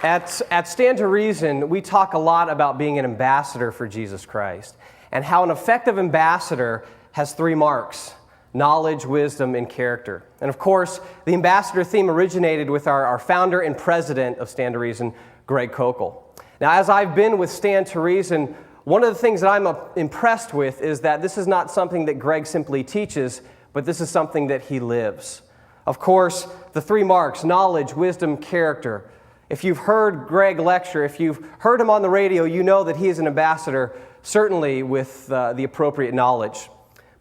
At Stand to Reason, we talk a lot about being an ambassador for Jesus Christ and how an effective ambassador has 3 marks: knowledge, wisdom, and character. And of course, the ambassador theme originated with our founder and president of Stand to Reason, Greg Kokel. Now, as I've been with Stand to Reason, one of the things that I'm impressed with is that this is not something that Greg simply teaches, but this is something that he lives. Of course, the 3 marks: knowledge, wisdom, character. If you've heard Greg lecture, if you've heard him on the radio, you know that he is an ambassador, certainly with the appropriate knowledge.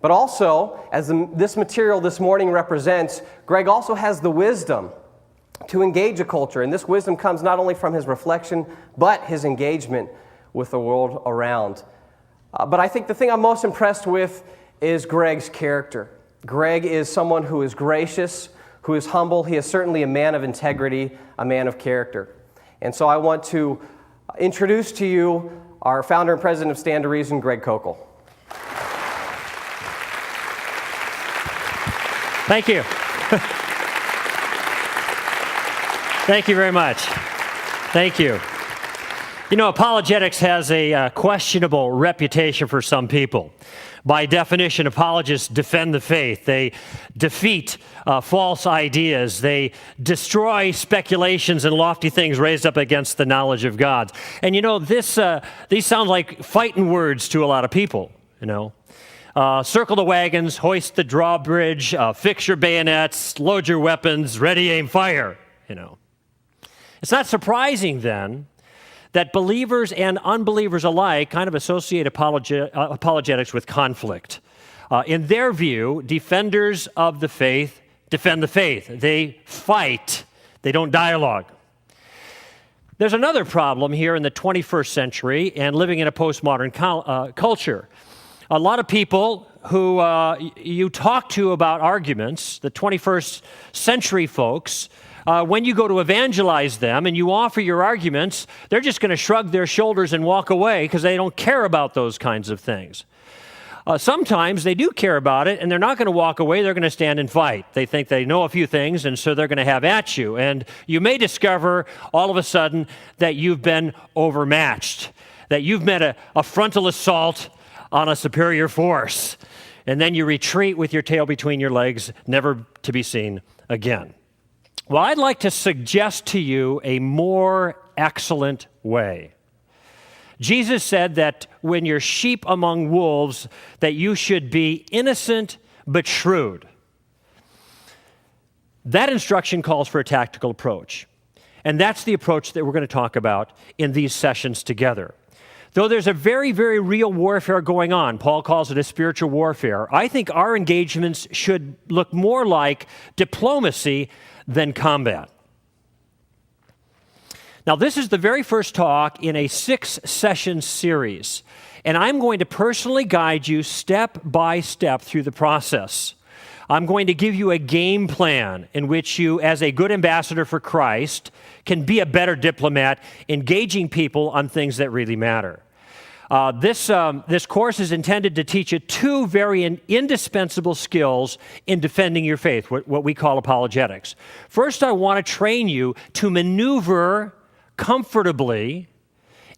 But also, as this material this morning represents, Greg also has the wisdom to engage a culture. And this wisdom comes not only from his reflection, but his engagement with the world around. But I think the thing I'm most impressed with is Greg's character. Greg is someone who is gracious, who is humble. He is certainly a man of integrity, a man of character. And so I want to introduce to you our founder and president of Stand to Reason, Greg Kokel. Thank you. Thank you very much. Thank you. You know, apologetics has a questionable reputation for some people. By definition, apologists defend the faith. They defeat false ideas. They destroy speculations and lofty things raised up against the knowledge of God. And you know, these sound like fighting words to a lot of people, you know. Circle the wagons, hoist the drawbridge, fix your bayonets, load your weapons, ready, aim, fire, you know. It's not surprising, then, that believers and unbelievers alike kind of associate apologetics with conflict. In their view, defenders of the faith defend the faith. They fight. They don't dialogue. There's another problem here in the 21st century and living in a postmodern culture. A lot of people who you talk to about arguments, the 21st century folks, when you go to evangelize them and you offer your arguments, they're just going to shrug their shoulders and walk away because they don't care about those kinds of things. Sometimes they do care about it, and they're not going to walk away. They're going to stand and fight. They think they know a few things, and so they're going to have at you. And you may discover all of a sudden that you've been overmatched, that you've met a frontal assault on a superior force, and then you retreat with your tail between your legs, never to be seen again. Well, I'd like to suggest to you a more excellent way. Jesus said that when you're sheep among wolves, that you should be innocent but shrewd. That instruction calls for a tactical approach, and that's the approach that we're going to talk about in these sessions together. Though there's a very, very real warfare going on, Paul calls it a spiritual warfare, I think our engagements should look more like diplomacy than combat. Now, this is the very first talk in a 6-session series, and I'm going to personally guide you step by step through the process. I'm going to give you a game plan in which you, as a good ambassador for Christ, can be a better diplomat, engaging people on things that really matter. This course is intended to teach you 2 very indispensable skills in defending your faith, what we call apologetics. First, I want to train you to maneuver comfortably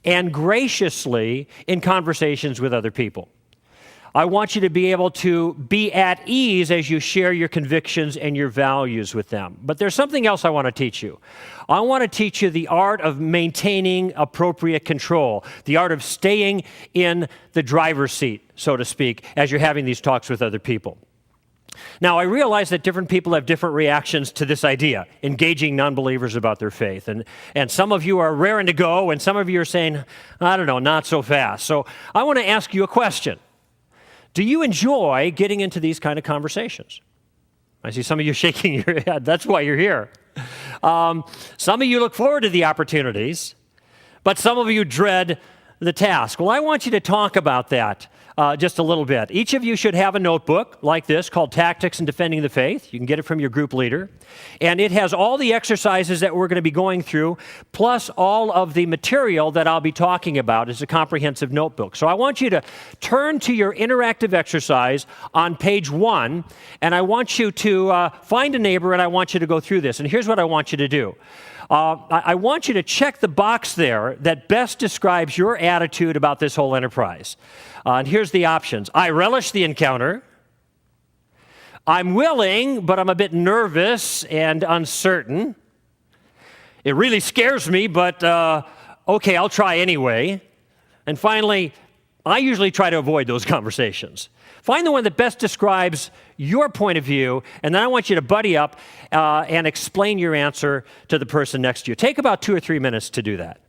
and graciously in conversations with other people. I want you to be able to be at ease as you share your convictions and your values with them. But there's something else I want to teach you. I want to teach you the art of maintaining appropriate control, the art of staying in the driver's seat, so to speak, as you're having these talks with other people. Now, I realize that different people have different reactions to this idea, engaging non-believers about their faith. And some of you are raring to go, and some of you are saying, I don't know, not so fast. So I want to ask you a question. Do you enjoy getting into these kind of conversations? I see some of you shaking your head. That's why you're here. Some of you look forward to the opportunities, but some of you dread the task. Well, I want you to talk about that just a little bit. Each of you should have a notebook like this called Tactics in Defending the Faith. You can get it from your group leader. And it has all the exercises that we're going to be going through, plus all of the material that I'll be talking about as a comprehensive notebook. So I want you to turn to your interactive exercise on page 1, and I want you to find a neighbor, and I want you to go through this. And here's what I want you to do. I want you to check the box there that best describes your attitude about this whole enterprise. And here's the options. I relish the encounter. I'm willing, but I'm a bit nervous and uncertain. It really scares me, but okay, I'll try anyway. And finally, I usually try to avoid those conversations. Find the one that best describes your point of view, and then I want you to buddy up and explain your answer to the person next to you. Take about 2 or 3 minutes to do that.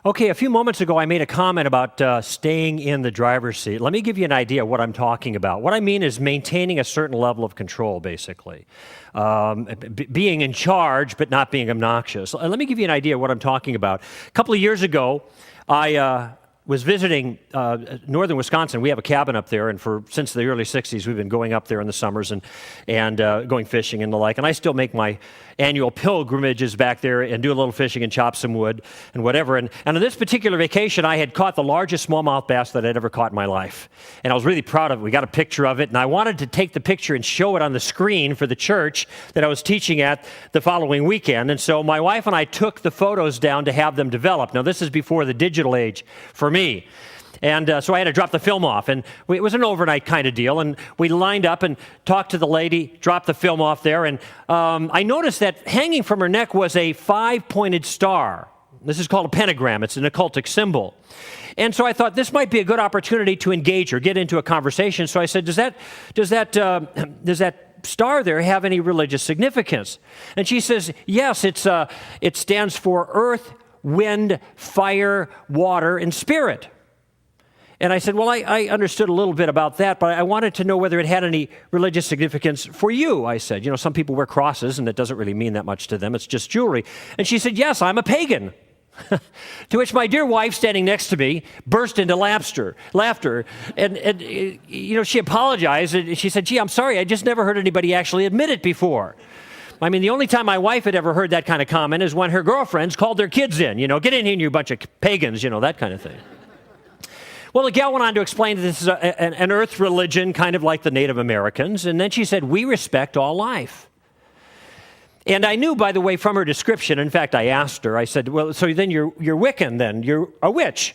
Okay, a few moments ago, I made a comment about staying in the driver's seat. Let me give you an idea of what I'm talking about. What I mean is maintaining a certain level of control, basically. Being in charge, but not being obnoxious. Let me give you an idea of what I'm talking about. A couple of years ago, I was visiting northern Wisconsin. We have a cabin up there, and since the early 60s, we've been going up there in the summers and going fishing and the like. And I still make my annual pilgrimages back there and do a little fishing and chop some wood and whatever. And on this particular vacation, I had caught the largest smallmouth bass that I'd ever caught in my life. And I was really proud of it. We got a picture of it, and I wanted to take the picture and show it on the screen for the church that I was teaching at the following weekend. And so my wife and I took the photos down to have them developed. Now, this is before the digital age for me. And so I had to drop the film off, and it was an overnight kind of deal, and we lined up and talked to the lady, dropped the film off there, and I noticed that hanging from her neck was a 5-pointed star. This is called a pentagram. It's an occultic symbol. And so I thought this might be a good opportunity to engage her, get into a conversation. So I said, does that star there have any religious significance? And she says, yes, it stands for earth, wind, fire, water, and spirit. And I said, well, I understood a little bit about that, but I wanted to know whether it had any religious significance for you, I said. You know, some people wear crosses, and it doesn't really mean that much to them. It's just jewelry. And she said, yes, I'm a pagan. To which my dear wife, standing next to me, burst into laughter. And you know, she apologized, and she said, gee, I'm sorry, I just never heard anybody actually admit it before. I mean, the only time my wife had ever heard that kind of comment is when her girlfriends called their kids in, you know, get in here, you bunch of pagans, you know, that kind of thing. Well, the gal went on to explain that this is an earth religion, kind of like the Native Americans. And then she said, we respect all life. And I knew, by the way, from her description, in fact, I asked her, I said, well, so then you're Wiccan then, you're a witch.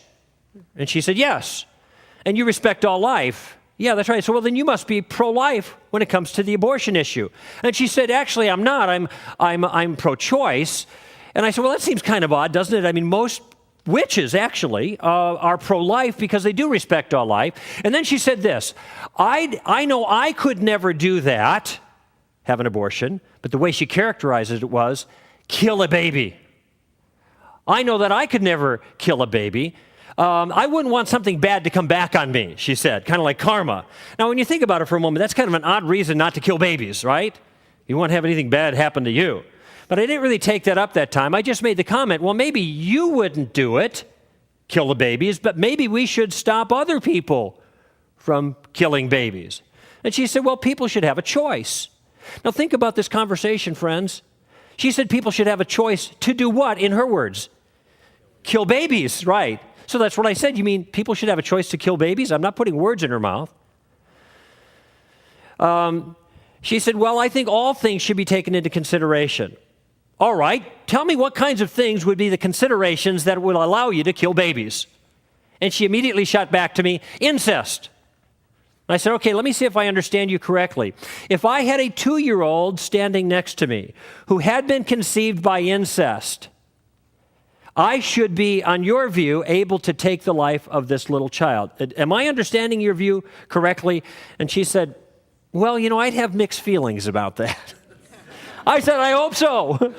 And she said, yes. And you respect all life. Yeah, that's right. So, well, then you must be pro-life when it comes to the abortion issue. And she said, actually, I'm not. I'm pro-choice. And I said, well, that seems kind of odd, doesn't it? I mean, most witches, actually, are pro-life because they do respect all life. And then she said this, I know I could never do that, have an abortion, but the way she characterized it was, kill a baby. I know that I could never kill a baby. I wouldn't want something bad to come back on me, she said, kind of like karma. Now, when you think about it for a moment, that's kind of an odd reason not to kill babies, right? You won't have anything bad happen to you. But I didn't really take that up that time. I just made the comment, well, maybe you wouldn't do it, kill the babies, but maybe we should stop other people from killing babies. And she said, well, people should have a choice. Now think about this conversation, friends. She said people should have a choice to do what, in her words? Kill babies, right. So that's what I said. You mean people should have a choice to kill babies? I'm not putting words in her mouth. She said, well, I think all things should be taken into consideration. All right, tell me what kinds of things would be the considerations that would allow you to kill babies. And she immediately shot back to me, incest. I said, okay, let me see if I understand you correctly. If I had a 2-year-old standing next to me who had been conceived by incest, I should be, on your view, able to take the life of this little child. Am I understanding your view correctly? And she said, well, you know, I'd have mixed feelings about that. I said, I hope so.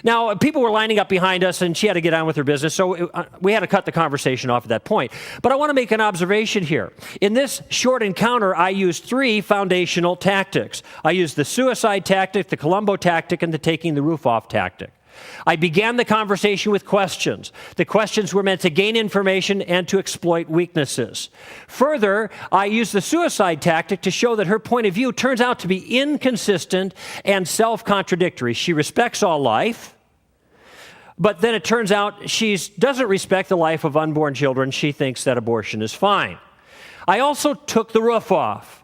Now, people were lining up behind us, and she had to get on with her business, so we had to cut the conversation off at that point. But I want to make an observation here. In this short encounter, I used 3 foundational tactics. I used the suicide tactic, the Columbo tactic, and the taking the roof off tactic. I began the conversation with questions. The questions were meant to gain information and to exploit weaknesses. Further, I used the suicide tactic to show that her point of view turns out to be inconsistent and self-contradictory. She respects all life, but then it turns out she doesn't respect the life of unborn children. She thinks that abortion is fine. I also took the roof off.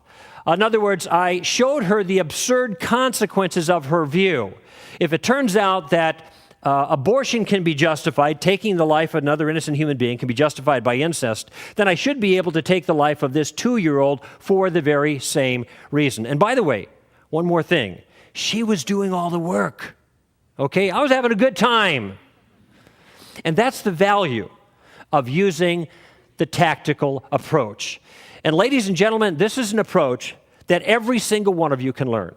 In other words, I showed her the absurd consequences of her view. If it turns out that abortion can be justified, taking the life of another innocent human being can be justified by incest, then I should be able to take the life of this 2-year-old for the very same reason. And by the way, one more thing. She was doing all the work. Okay? I was having a good time. And that's the value of using the tactical approach. And ladies and gentlemen, this is an approach that every single one of you can learn.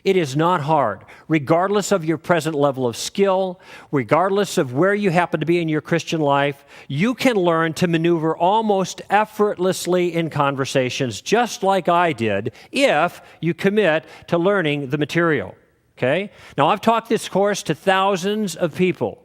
It is not hard, regardless of your present level of skill, regardless of where you happen to be in your Christian life. You can learn to maneuver almost effortlessly in conversations, just like I did, if you commit to learning the material. Okay? Now, I've taught this course to thousands of people,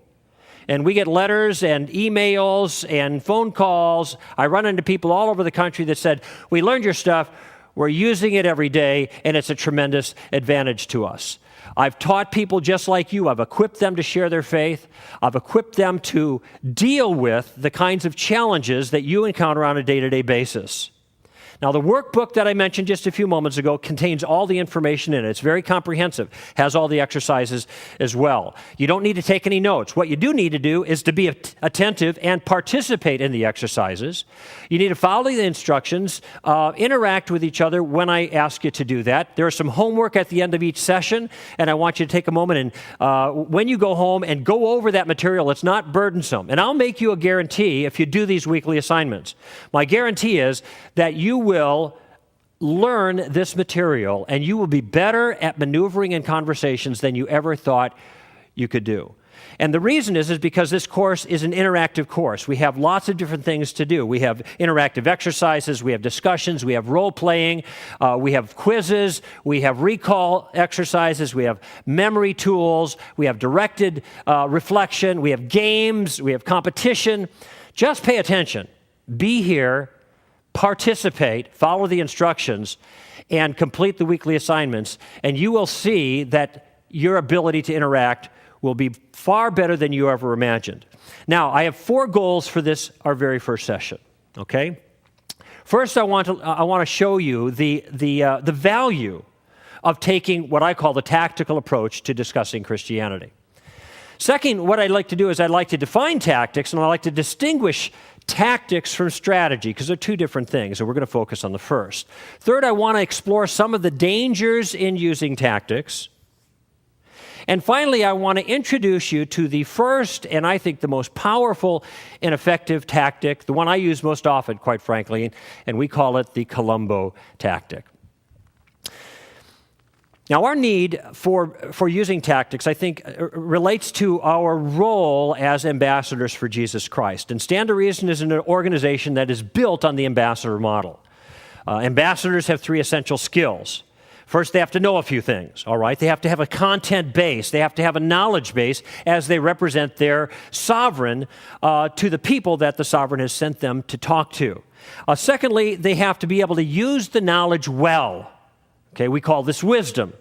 and we get letters and emails and phone calls. I run into people all over the country that said, "We learned your stuff. We're using it every day, and it's a tremendous advantage to us." I've taught people just like you. I've equipped them to share their faith. I've equipped them to deal with the kinds of challenges that you encounter on a day-to-day basis. Now, the workbook that I mentioned just a few moments ago contains all the information in it. It's very comprehensive, has all the exercises as well. You don't need to take any notes. What you do need to do is to be attentive and participate in the exercises. You need to follow the instructions, interact with each other when I ask you to do that. There is some homework at the end of each session, and I want you to take a moment and when you go home and go over that material. It's not burdensome. And I'll make you a guarantee if you do these weekly assignments. My guarantee is that you will learn this material, and you will be better at maneuvering in conversations than you ever thought you could do. And the reason is because this course is an interactive course. We have lots of different things to do. We have interactive exercises, we have discussions, we have role-playing, we have quizzes, we have recall exercises, we have memory tools, we have directed reflection, we have games, we have competition. Just pay attention. Be here. Participate, follow the instructions, and complete the weekly assignments, and you will see that your ability to interact will be far better than you ever imagined. Now, I have 4 goals for this, our very first session, okay? First, I want to show you the value of taking what I call the tactical approach to discussing Christianity. Second, what I'd like to do is I'd like to define tactics, and I'd like to distinguish tactics from strategy, because they're 2 different things, and we're going to focus on the first. Third, I want to explore some of the dangers in using tactics. And finally, I want to introduce you to the first, and I think the most powerful and effective tactic, the one I use most often, quite frankly, and we call it the Columbo tactic. Now, our need for using tactics, I think, relates to our role as ambassadors for Jesus Christ. And Stand to Reason is an organization that is built on the ambassador model. Ambassadors have 3 essential skills. First, they have to know a few things, all right? They have to have a content base. They have to have a knowledge base as they represent their sovereign to the people that the sovereign has sent them to talk to. Secondly, they have to be able to use the knowledge well. Okay, we call this wisdom.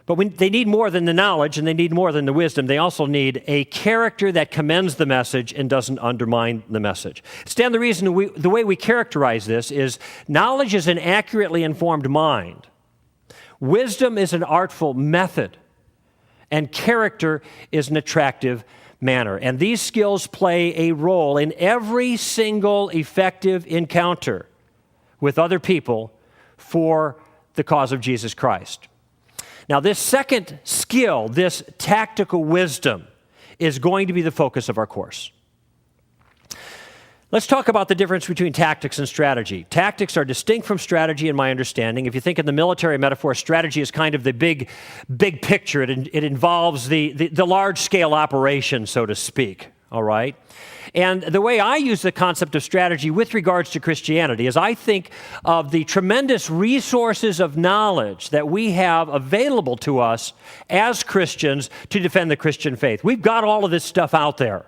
But they need more than the knowledge, and they need more than the wisdom. They also need a character that commends the message and doesn't undermine the message. Stand the Reason, the way we characterize this is knowledge is an accurately informed mind. Wisdom is an artful method. And character is an attractive manner. And these skills play a role in every single effective encounter with other people for the cause of Jesus Christ. Now, this second skill, this tactical wisdom, is going to be the focus of our course. Let's talk about the difference between tactics and strategy. Tactics are distinct from strategy in my understanding. If you think in the military metaphor, strategy is kind of the big picture. It involves the large-scale operation, so to speak, all right? And the way I use the concept of strategy with regards to Christianity is I think of the tremendous resources of knowledge that we have available to us as Christians to defend the Christian faith. We've got all of this stuff out there.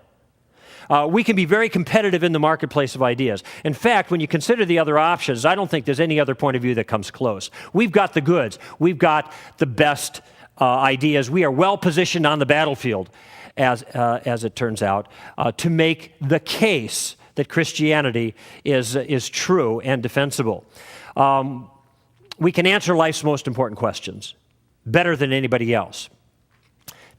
We can be very competitive in the marketplace of ideas. In fact, when you consider the other options, I don't think there's any other point of view that comes close. We've got the goods. We've got the best ideas. We are well positioned on the battlefield, as it turns out, to make the case that Christianity is true and defensible. we can answer life's most important questions better than anybody else.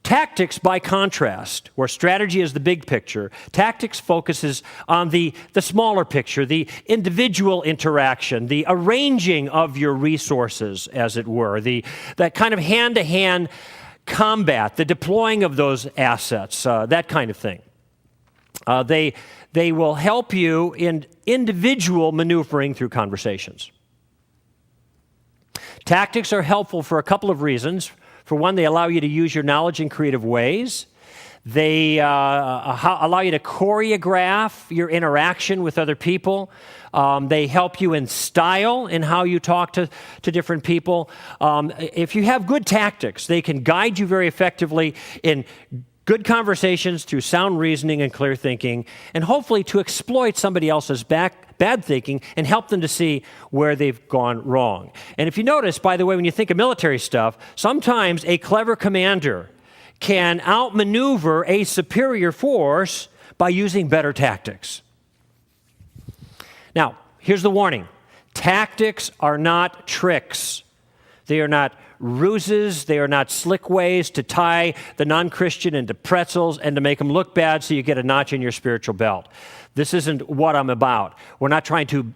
Tactics, by contrast, where strategy is the big picture, tactics focuses on the smaller picture, the individual interaction, the arranging of your resources, as it were, that kind of hand-to-hand combat, the deploying of those assets, that kind of thing. They will help you in individual maneuvering through conversations. Tactics are helpful for a couple of reasons. For one, they allow you to use your knowledge in creative ways. They allow you to choreograph your interaction with other people. They help you in style in how you talk to different people. If you have good tactics, they can guide you very effectively in good conversations through sound reasoning and clear thinking, and hopefully to exploit somebody else's bad thinking and help them to see where they've gone wrong. And if you notice, by the way, when you think of military stuff, sometimes a clever commander can outmaneuver a superior force by using better tactics. Now, here's the warning. Tactics are not tricks. They are not ruses. They are not slick ways to tie the non-Christian into pretzels and to make them look bad so you get a notch in your spiritual belt. This isn't what I'm about. We're not trying to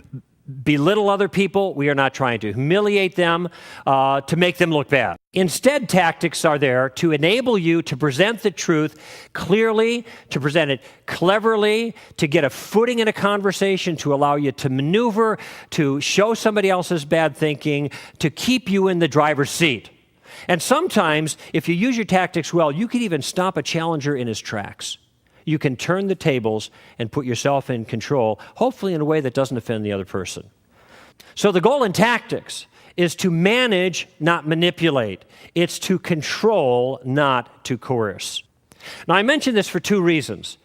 belittle other people. We are not trying to humiliate them, to make them look bad. Instead, tactics are there to enable you to present the truth clearly, to present it cleverly, to get a footing in a conversation, to allow you to maneuver, to show somebody else's bad thinking, to keep you in the driver's seat. And sometimes, if you use your tactics well, you can even stop a challenger in his tracks. You can turn the tables and put yourself in control, hopefully in a way that doesn't offend the other person. So the goal in tactics is to manage, not manipulate. It's to control, not to coerce. Now, I mention this for two reasons.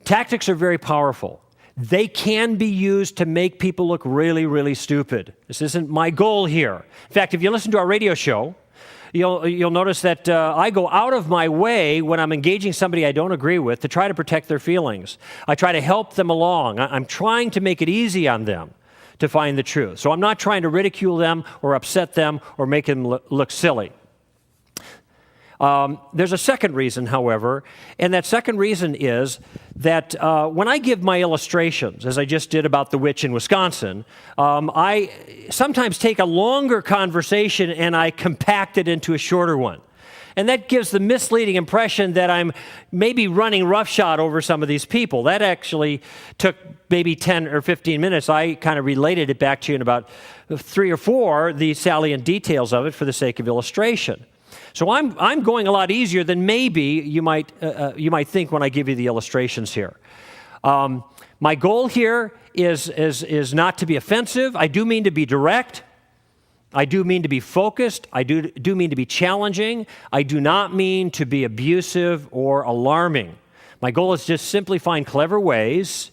Tactics are very powerful. They can be used to make people look really, really stupid. This isn't my goal here. In fact, if you listen to our radio show, you'll notice that I go out of my way when I'm engaging somebody I don't agree with to try to protect their feelings. I try to help them along. I'm trying to make it easy on them to find the truth. So I'm not trying to ridicule them or upset them or make them look silly. There's a second reason, however, and that second reason is that when I give my illustrations, as I just did about the witch in Wisconsin, I sometimes take a longer conversation and I compact it into a shorter one. And that gives the misleading impression that I'm maybe running roughshod over some of these people. That actually took maybe 10 or 15 minutes. I kind of related it back to you in about 3 or 4, the salient details of it for the sake of illustration. So I'm going a lot easier than maybe you might think when I give you the illustrations here. My goal here is not to be offensive. I do mean to be direct. I do mean to be focused. I do mean to be challenging. I do not mean to be abusive or alarming. My goal is just simply find clever ways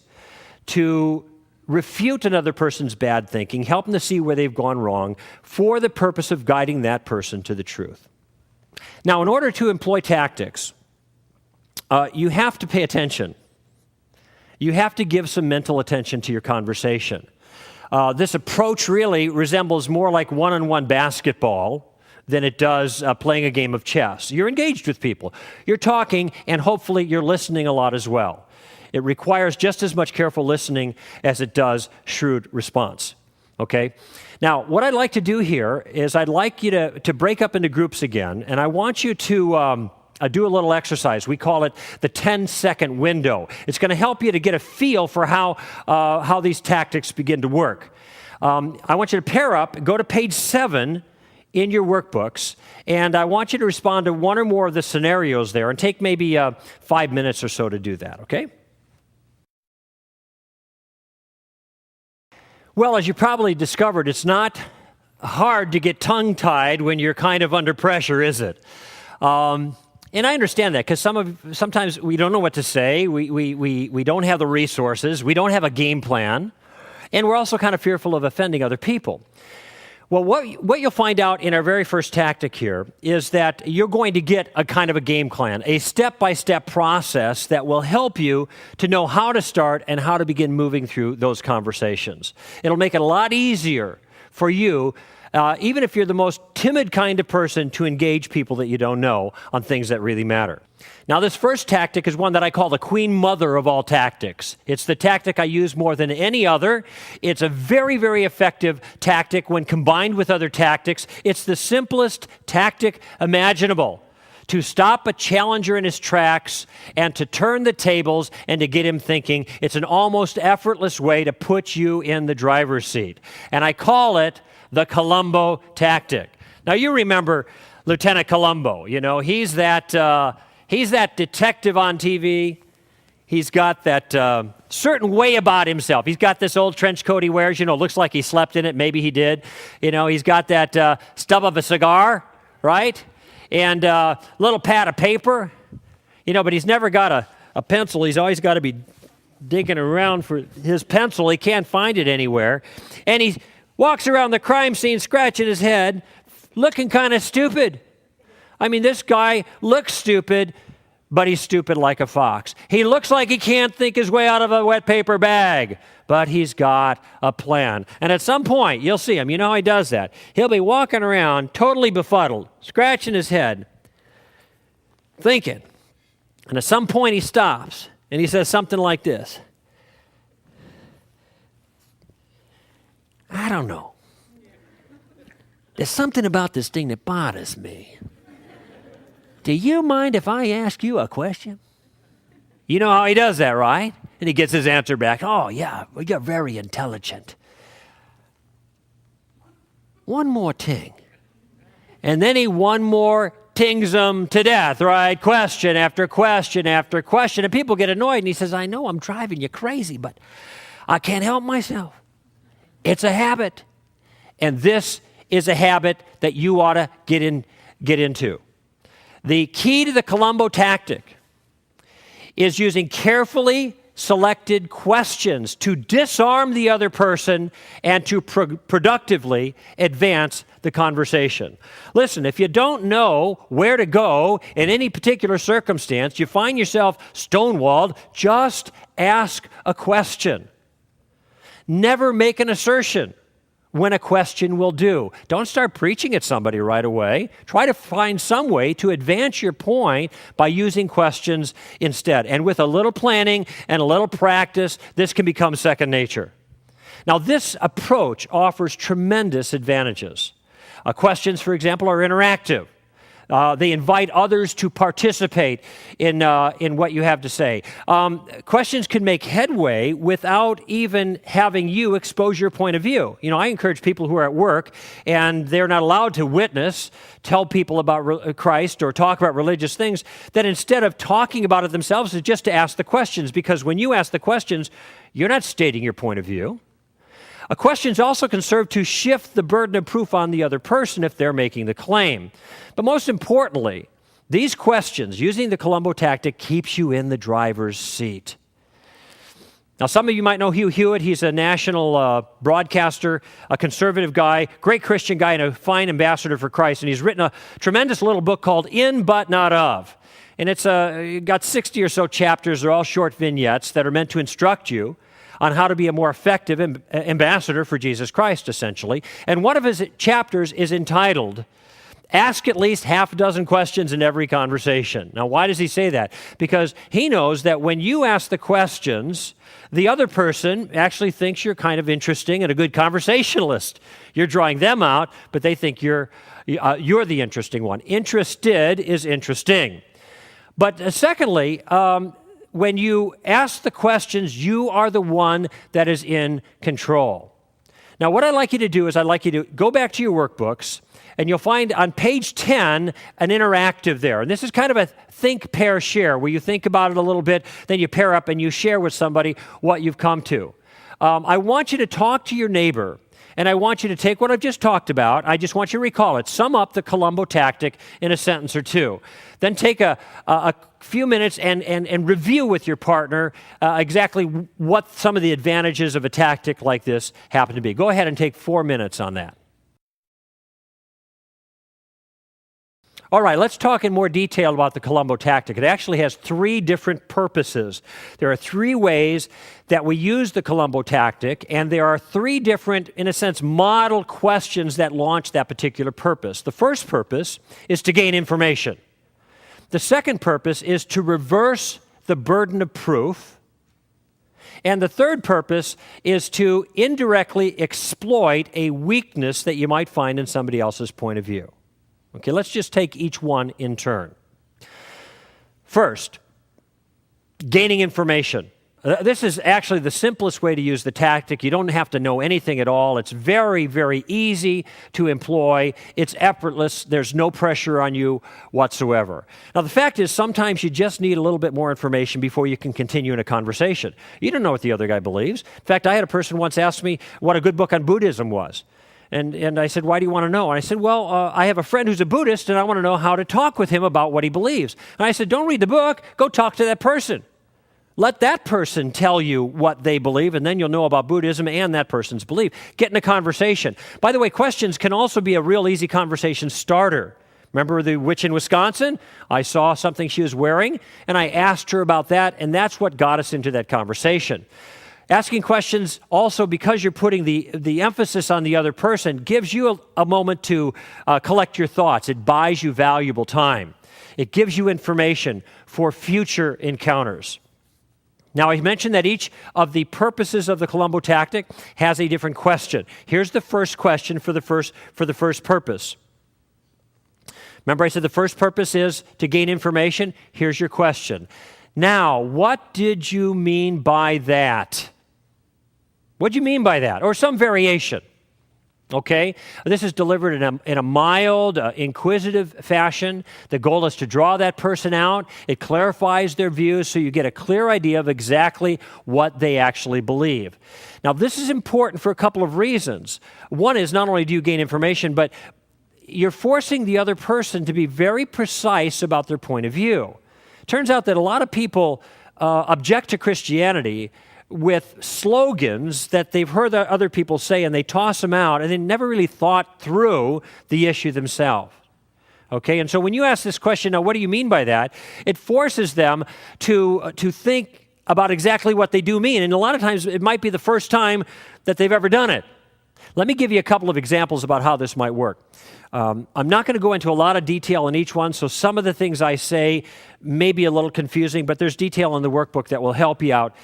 to refute another person's bad thinking, help them to see where they've gone wrong for the purpose of guiding that person to the truth. Now, in order to employ tactics, you have to pay attention. You have to give some mental attention to your conversation. This approach really resembles more like one-on-one basketball than it does playing a game of chess. You're engaged with people. You're talking, and hopefully you're listening a lot as well. It requires just as much careful listening as it does shrewd response. Okay? Now, what I'd like to do here is I'd like you to break up into groups again, and I want you to do a little exercise. We call it the 10-second window. It's going to help you to get a feel for how these tactics begin to work. I want you to pair up, go to page 7 in your workbooks, and I want you to respond to one or more of the scenarios there, and take maybe 5 minutes or so to do that, okay? Well, as you probably discovered, it's not hard to get tongue-tied when you're kind of under pressure, is it? And I understand that because sometimes we don't know what to say, we don't have the resources, we don't have a game plan, and we're also kind of fearful of offending other people. Well, what you'll find out in our very first tactic here is that you're going to get a kind of a game plan, a step-by-step process that will help you to know how to start and how to begin moving through those conversations. It'll make it a lot easier for you even if you're the most timid kind of person, to engage people that you don't know on things that really matter. Now, this first tactic is one that I call the queen mother of all tactics. It's the tactic I use more than any other. It's a very, very effective tactic when combined with other tactics. It's the simplest tactic imaginable to stop a challenger in his tracks and to turn the tables and to get him thinking. It's an almost effortless way to put you in the driver's seat. And I call it the Columbo tactic. Now, you remember Lieutenant Columbo. You know, he's that detective on TV. He's got that certain way about himself. He's got this old trench coat he wears, looks like he slept in it. Maybe he did. He's got that stub of a cigar, right? And a little pad of paper, but he's never got a pencil. He's always got to be digging around for his pencil. He can't find it anywhere. And he walks around the crime scene scratching his head, looking kind of stupid. I mean, this guy looks stupid, but he's stupid like a fox. He looks like he can't think his way out of a wet paper bag, but he's got a plan. And at some point, you'll see him. You know how he does that. He'll be walking around totally befuddled, scratching his head, thinking. And at some point, he stops, and he says something like this. I don't know. There's something about this thing that bothers me. Do you mind if I ask you a question? You know how he does that, right? And he gets his answer back. Oh, yeah, well, you're very intelligent. One more ting. And then he one more tings them to death, right? Question after question after question. And people get annoyed, and he says, I know I'm driving you crazy, but I can't help myself. It's a habit. And this is a habit that you ought to get into. The key to the Columbo tactic is using carefully selected questions to disarm the other person and to productively advance the conversation. Listen, if you don't know where to go in any particular circumstance, you find yourself stonewalled, just ask a question. Never make an assertion when a question will do. Don't start preaching at somebody right away. Try to find some way to advance your point by using questions instead. And with a little planning and a little practice, this can become second nature. Now, this approach offers tremendous advantages. Questions, for example, are interactive. They invite others to participate in what you have to say. Questions can make headway without even having you expose your point of view. I encourage people who are at work and they're not allowed to witness, tell people about Christ or talk about religious things, that instead of talking about it themselves, is just to ask the questions, because when you ask the questions, you're not stating your point of view. Questions also can serve to shift the burden of proof on the other person if they're making the claim. But most importantly, these questions, using the Columbo tactic, keeps you in the driver's seat. Now, some of you might know Hugh Hewitt. He's a national broadcaster, a conservative guy, great Christian guy, and a fine ambassador for Christ. And he's written a tremendous little book called In But Not Of. And it's got 60 or so chapters. They're all short vignettes that are meant to instruct you on how to be a more effective ambassador for Jesus Christ, essentially. And one of his chapters is entitled, Ask at least half a dozen questions in every conversation. Now, why does he say that? Because he knows that when you ask the questions, the other person actually thinks you're kind of interesting and a good conversationalist. You're drawing them out, but they think you're the interesting one. Interested is interesting. But secondly, when you ask the questions, you are the one that is in control. Now, what I'd like you to do is I'd like you to go back to your workbooks, and you'll find on page 10 an interactive there. And this is kind of a think, pair, share, where you think about it a little bit, then you pair up and you share with somebody what you've come to. I want you to talk to your neighbor, and I want you to take what I've just talked about. I just want you to recall it. Sum up the Columbo tactic in a sentence or two. Then take a few minutes and review with your partner exactly what some of the advantages of a tactic like this happen to be. Go ahead and take 4 minutes on that. All right, let's talk in more detail about the Columbo tactic. It actually has 3 different purposes. There are 3 ways that we use the Columbo tactic, and there are 3 different, in a sense, model questions that launch that particular purpose. The first purpose is to gain information. The second purpose is to reverse the burden of proof. And the third purpose is to indirectly exploit a weakness that you might find in somebody else's point of view. Okay, let's just take each one in turn. First, gaining information. This is actually the simplest way to use the tactic. You don't have to know anything at all. It's very, very easy to employ. It's effortless. There's no pressure on you whatsoever. Now, the fact is, sometimes you just need a little bit more information before you can continue in a conversation. You don't know what the other guy believes. In fact, I had a person once ask me what a good book on Buddhism was. And I said, why do you want to know? And I said, well, I have a friend who's a Buddhist, and I want to know how to talk with him about what he believes. And I said, don't read the book. Go talk to that person. Let that person tell you what they believe, and then you'll know about Buddhism and that person's belief. Get in a conversation. By the way, questions can also be a real easy conversation starter. Remember the witch in Wisconsin? I saw something she was wearing, and I asked her about that, and that's what got us into that conversation. Asking questions also, because you're putting the emphasis on the other person, gives you a moment to collect your thoughts. It buys you valuable time. It gives you information for future encounters. Now, I mentioned that each of the purposes of the Columbo tactic has a different question. Here's the first question for the first purpose. Remember I said the first purpose is to gain information? Here's your question. Now, what did you mean by that? What do you mean by that? Or some variation. Okay? This is delivered in a mild, inquisitive fashion. The goal is to draw that person out. It clarifies their views so you get a clear idea of exactly what they actually believe. Now, this is important for a couple of reasons. One is not only do you gain information, but you're forcing the other person to be very precise about their point of view. It turns out that a lot of people object to Christianity with slogans that they've heard other people say, and they toss them out, and they never really thought through the issue themselves. Okay, and so when you ask this question, now what do you mean by that? It forces them to think about exactly what they do mean, and a lot of times it might be the first time that they've ever done it. Let me give you a couple of examples about how this might work. I'm not going to go into a lot of detail in each one, so some of the things I say may be a little confusing, but there's detail in the workbook that will help you out,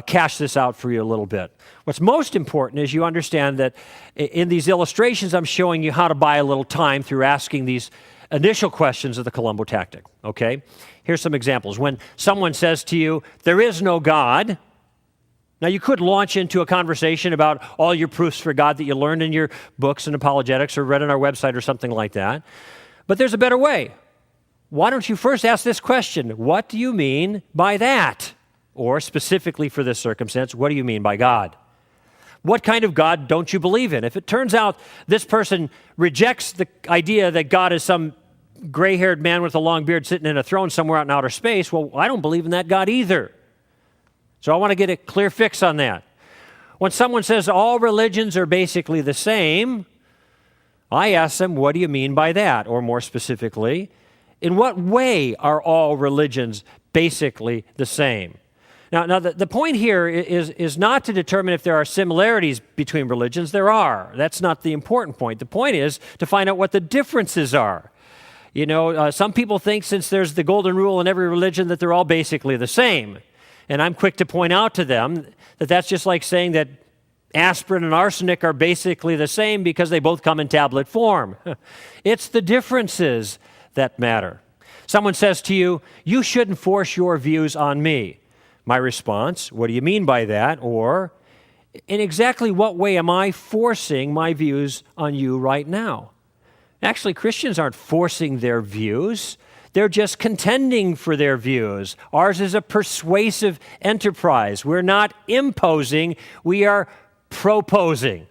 cash this out for you a little bit. What's most important is you understand that in these illustrations, I'm showing you how to buy a little time through asking these initial questions of the Columbo tactic, okay? Here's some examples. When someone says to you, there is no God. Now, you could launch into a conversation about all your proofs for God that you learned in your books and apologetics or read on our website or something like that. But there's a better way. Why don't you first ask this question? What do you mean by that? Or specifically for this circumstance, what do you mean by God? What kind of God don't you believe in? If it turns out this person rejects the idea that God is some gray-haired man with a long beard sitting in a throne somewhere out in outer space, well, I don't believe in that God either. So I want to get a clear fix on that. When someone says all religions are basically the same, I ask them, what do you mean by that? Or more specifically, in what way are all religions basically the same? Now the point here is not to determine if there are similarities between religions. There are. That's not the important point. The point is to find out what the differences are. You know, some people think since there's the golden rule in every religion that they're all basically the same. And I'm quick to point out to them that that's just like saying that aspirin and arsenic are basically the same because they both come in tablet form. It's the differences that matter. Someone says to you, you shouldn't force your views on me. My response, what do you mean by that? Or, in exactly what way am I forcing my views on you right now? Actually, Christians aren't forcing their views. They're just contending for their views. Ours is a persuasive enterprise. We're not imposing, we are proposing.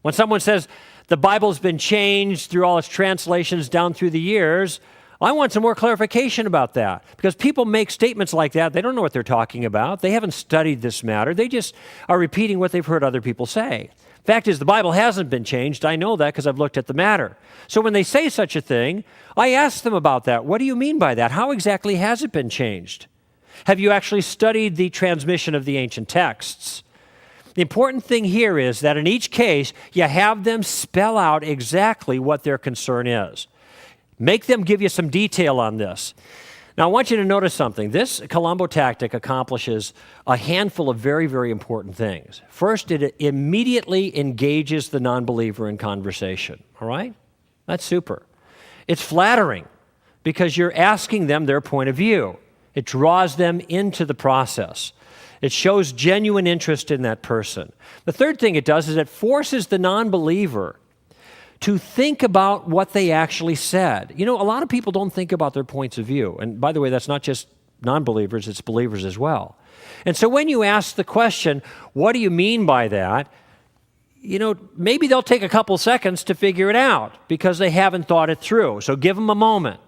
When someone says the Bible's been changed through all its translations down through the years, I want some more clarification about that. Because people make statements like that, they don't know what they're talking about. They haven't studied this matter. They just are repeating what they've heard other people say. Fact is, the Bible hasn't been changed. I know that because I've looked at the matter. So when they say such a thing, I ask them about that. What do you mean by that? How exactly has it been changed? Have you actually studied the transmission of the ancient texts? The important thing here is that in each case, you have them spell out exactly what their concern is. Make them give you some detail on this. Now, I want you to notice something. This Columbo tactic accomplishes a handful of very, very important things. First, it immediately engages the non-believer in conversation, all right? That's super. It's flattering because you're asking them their point of view. It draws them into the process. It shows genuine interest in that person. The third thing it does is it forces the non-believer to think about what they actually said. You know, a lot of people don't think about their points of view. And by the way, that's not just non-believers, it's believers as well. And so when you ask the question, what do you mean by that? You know, maybe they'll take a couple seconds to figure it out because they haven't thought it through. So give them a moment.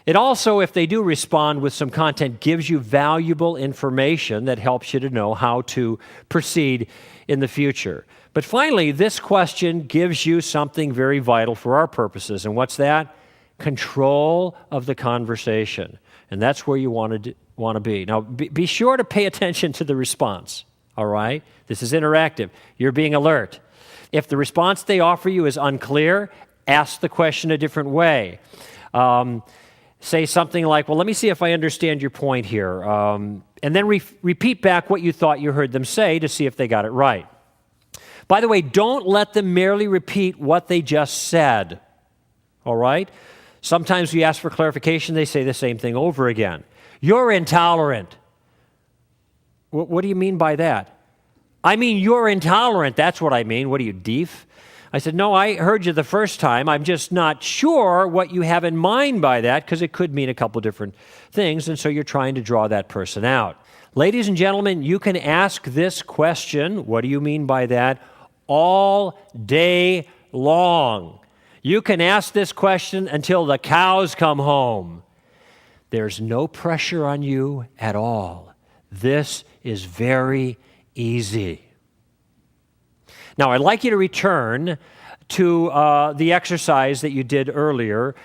It also, if they do respond with some content, gives you valuable information that helps you to know how to proceed in the future. But finally, this question gives you something very vital for our purposes. And what's that? Control of the conversation. And that's where you want to be. Now, be sure to pay attention to the response, all right? This is interactive. You're being alert. If the response they offer you is unclear, ask the question a different way. Say something like, well, let me see if I understand your point here. And then repeat back what you thought you heard them say to see if they got it right. By the way, don't let them merely repeat what they just said, all right? Sometimes we ask for clarification, they say the same thing over again. You're intolerant. What do you mean by that? I mean, you're intolerant, that's what I mean. What are you, deaf? I said, no, I heard you the first time. I'm just not sure what you have in mind by that because it could mean a couple different things, and so you're trying to draw that person out. Ladies and gentlemen, you can ask this question, what do you mean by that, all day long. You can ask this question until the cows come home. There's no pressure on you at all. This is very easy. Now, I'd like you to return to the exercise that you did earlier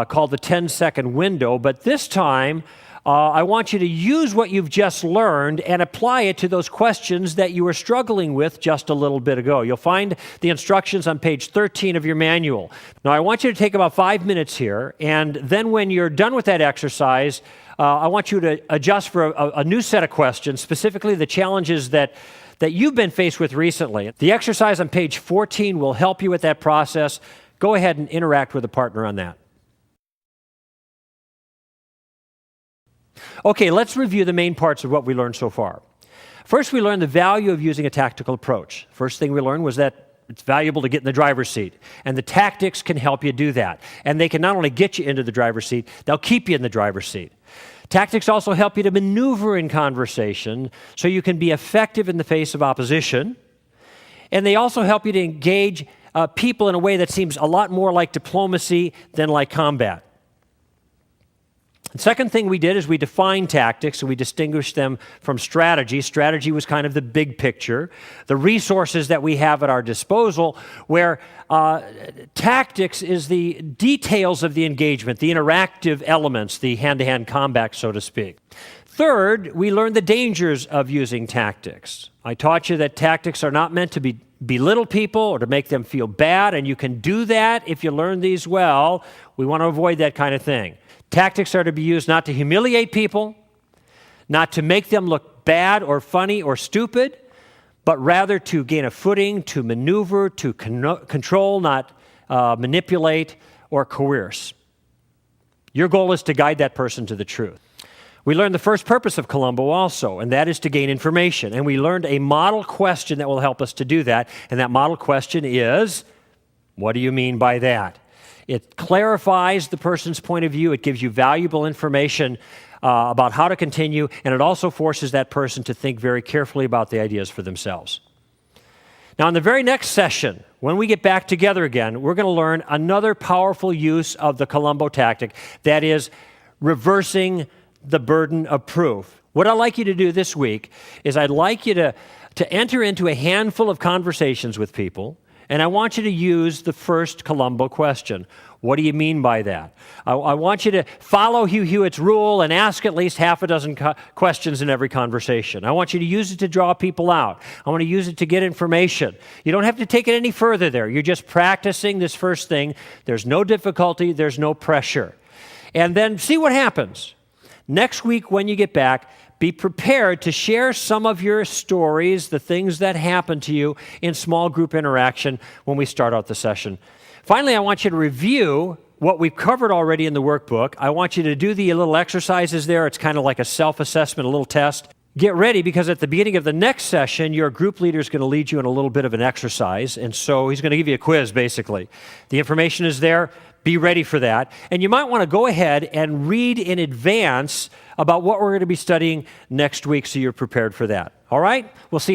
called the 10-second window, but this time I want you to use what you've just learned and apply it to those questions that you were struggling with just a little bit ago. You'll find the instructions on page 13 of your manual. Now, I want you to take about 5 minutes here, and then when you're done with that exercise, I want you to adjust for a new set of questions, specifically the challenges that you've been faced with recently. The exercise on page 14 will help you with that process. Go ahead and interact with a partner on that. Okay, let's review the main parts of what we learned so far. First, we learned the value of using a tactical approach. First thing we learned was that it's valuable to get in the driver's seat, and the tactics can help you do that. And they can not only get you into the driver's seat, they'll keep you in the driver's seat. Tactics also help you to maneuver in conversation so you can be effective in the face of opposition. And they also help you to engage people in a way that seems a lot more like diplomacy than like combat. The second thing we did is we defined tactics and we distinguished them from strategy. Strategy was kind of the big picture, the resources that we have at our disposal, where tactics is the details of the engagement, the interactive elements, the hand-to-hand combat, so to speak. Third, we learned the dangers of using tactics. I taught you that tactics are not meant to belittle people or to make them feel bad, and you can do that if you learn these well. We want to avoid that kind of thing. Tactics are to be used not to humiliate people, not to make them look bad or funny or stupid, but rather to gain a footing, to maneuver, to control, not manipulate or coerce. Your goal is to guide that person to the truth. We learned the first purpose of Columbo also, and that is to gain information. And we learned a model question that will help us to do that, and that model question is, what do you mean by that? It clarifies the person's point of view. It gives you valuable information about how to continue, and it also forces that person to think very carefully about the ideas for themselves. Now, in the very next session, when we get back together again, we're going to learn another powerful use of the Columbo tactic, that is reversing the burden of proof. What I'd like you to do this week is I'd like you to enter into a handful of conversations with people, and I want you to use the first Columbo question. What do you mean by that? I want you to follow Hugh Hewitt's rule and ask at least half a dozen questions in every conversation. I want you to use it to draw people out. I want to use it to get information. You don't have to take it any further there. You're just practicing this first thing. There's no difficulty. There's no pressure. And then see what happens. Next week when you get back, be prepared to share some of your stories, the things that happen to you in small group interaction when we start out the session. Finally, I want you to review what we've covered already in the workbook. I want you to do the little exercises there. It's kind of like a self-assessment, a little test. Get ready, because at the beginning of the next session, your group leader is going to lead you in a little bit of an exercise, and so he's going to give you a quiz, basically. The information is there. Be ready for that. And you might want to go ahead and read in advance about what we're going to be studying next week so you're prepared for that. All right? We'll see you.